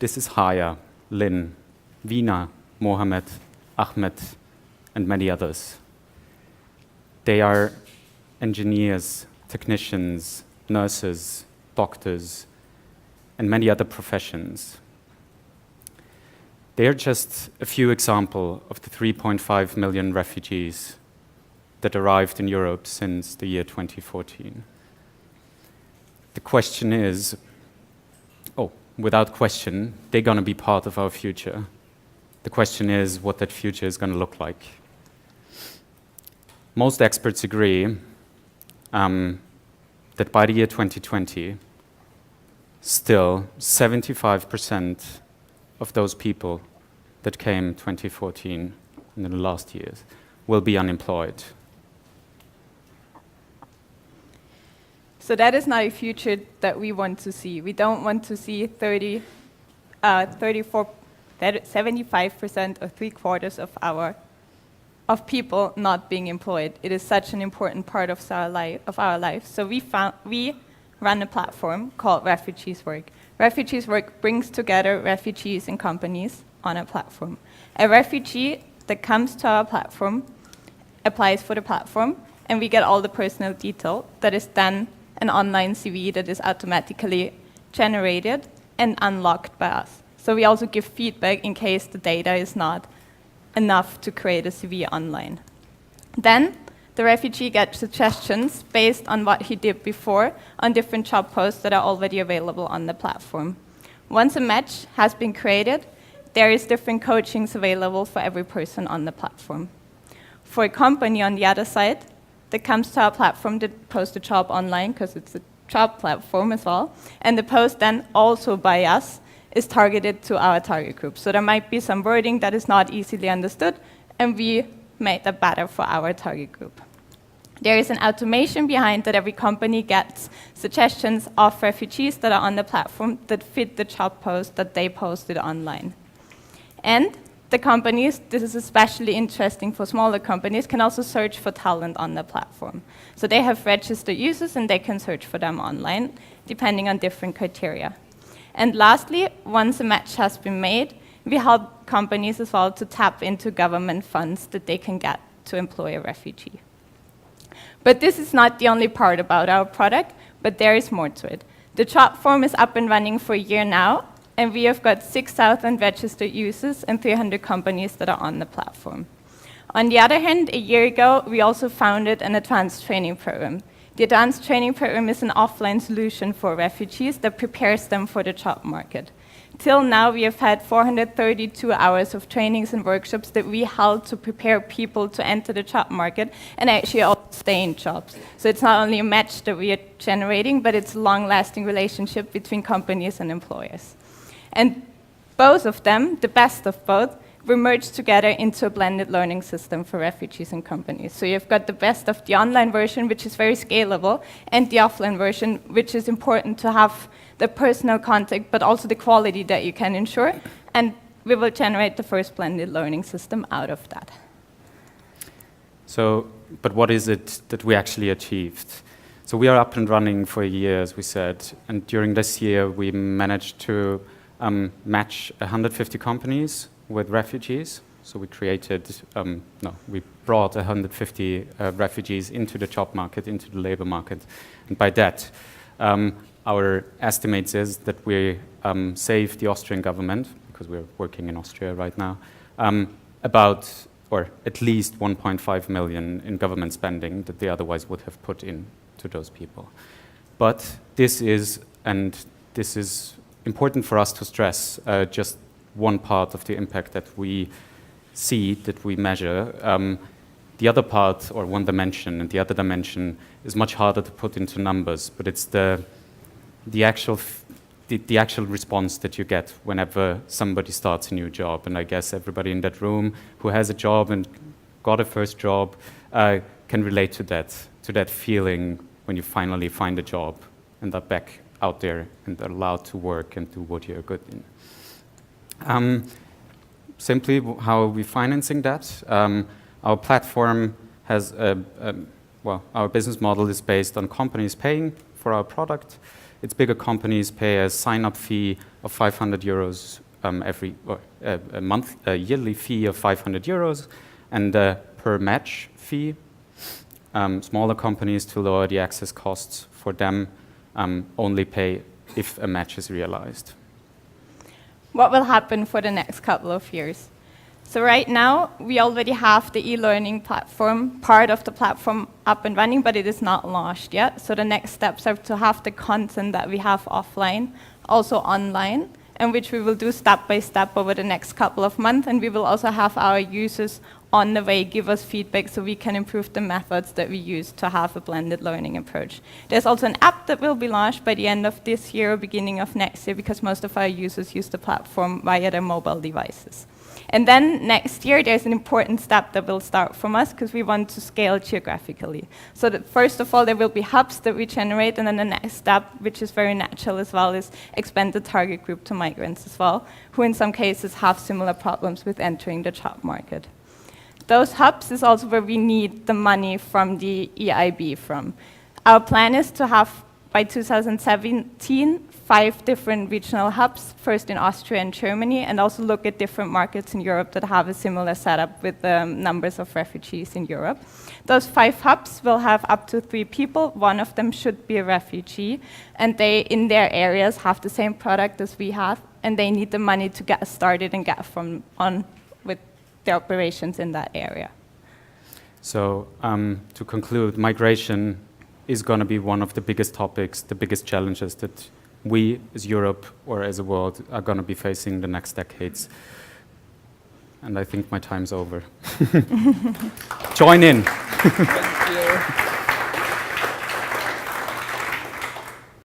This is Haya, Lynn, Vina, Mohammed, Ahmed, and many others. They are engineers, technicians, nurses, doctors, and many other professions. They are just a few examples of the 3.5 million refugees that arrived in Europe since the year 2014. The question is, without question, they're going to be part of our future. The question is what that future is going to look like. Most experts agree that by the year 2020, still 75% of those people that came 2014 in the last years will be unemployed. So that is not a future that we want to see. We don't want to see 75% or 3/4 of people not being employed. It is such an important part of our life. So we run a platform called Refugees Work. Refugees Work brings together refugees and companies on a platform. A refugee that comes to our platform applies for the platform, and we get all the personal detail that is then an online CV that is automatically generated and unlocked by us. So we also give feedback in case the data is not enough to create a CV online. Then the refugee gets suggestions based on what he did before on different job posts that are already available on the platform. Once a match has been created, there is different coachings available for every person on the platform. For a company on the other side that comes to our platform to post a job online, because it's a job platform as well, and the post then also by us is targeted to our target group. So there might be some wording that is not easily understood, and we made that better for our target group. There is an automation behind that every company gets suggestions of refugees that are on the platform that fit the job post that they posted online. And the companies, this is especially interesting for smaller companies, can also search for talent on the platform. So they have registered users and they can search for them online, depending on different criteria. And lastly, once a match has been made, we help companies as well to tap into government funds that they can get to employ a refugee. But this is not the only part about our product, but there is more to it. The job form is up and running for a year now, and we have got 6,000 registered users and 300 companies that are on the platform. On the other hand, a year ago, we also founded an advanced training program. The advanced training program is an offline solution for refugees that prepares them for the job market. Till now, we have had 432 hours of trainings and workshops that we held to prepare people to enter the job market and actually also stay in jobs. So it's not only a match that we are generating, but it's a long-lasting relationship between companies and employers. And both of them, the best of both, were merged together into a blended learning system for refugees and companies. So you've got the best of the online version, which is very scalable, and the offline version, which is important to have the personal contact, but also the quality that you can ensure. And we will generate the first blended learning system out of that. So, but what is it that we actually achieved? So we are up and running for a year, as we said, and during this year we managed to match 150 companies with refugees. So we we brought 150 refugees into the job market, into the labor market. And by that, our estimates is that we saved the Austrian government, because we're working in Austria right now, about, or at least 1.5 million in government spending that they otherwise would have put in to those people. But this is important for us to stress, just one part of the impact that we see, that we measure. The other part, or one dimension, and the other dimension is much harder to put into numbers, but it's the actual response that you get whenever somebody starts a new job. And I guess everybody in that room who has a job and got a first job can relate to that feeling when you finally find a job and are back out there and are allowed to work and do what you're good in. Simply, how are we financing that? Our platform has well, our business model is based on companies paying for our product. It's bigger companies pay a sign-up fee of 500 euros a month, a yearly fee of 500 euros, and a per match fee. Smaller companies, to lower the access costs for them, only pay if a match is realized. What will happen for the next couple of years? So right now, we already have the e-learning platform, part of the platform up and running, but it is not launched yet. So the next steps are to have the content that we have offline, also online, and which we will do step by step over the next couple of months. And we will also have our users on the way give us feedback so we can improve the methods that we use to have a blended learning approach. There's also an app that will be launched by the end of this year or beginning of next year, because most of our users use the platform via their mobile devices. And then next year, there's an important step that will start from us, because we want to scale geographically. So that first of all, there will be hubs that we generate, and then the next step, which is very natural as well, is expand the target group to migrants as well, who in some cases have similar problems with entering the job market. Those hubs is also where we need the money from the EIB from. Our plan is to have, by 2017, 5 different regional hubs, first in Austria and Germany, and also look at different markets in Europe that have a similar setup with the numbers of refugees in Europe. Those 5 hubs will have up to 3 people. One of them should be a refugee, and they, in their areas, have the same product as we have, and they need the money to get started and get on with their operations in that area. So to conclude, migration is going to be one of the biggest topics, the biggest challenges that we as Europe or as a world are going to be facing the next decades. And I think my time's over. Join in.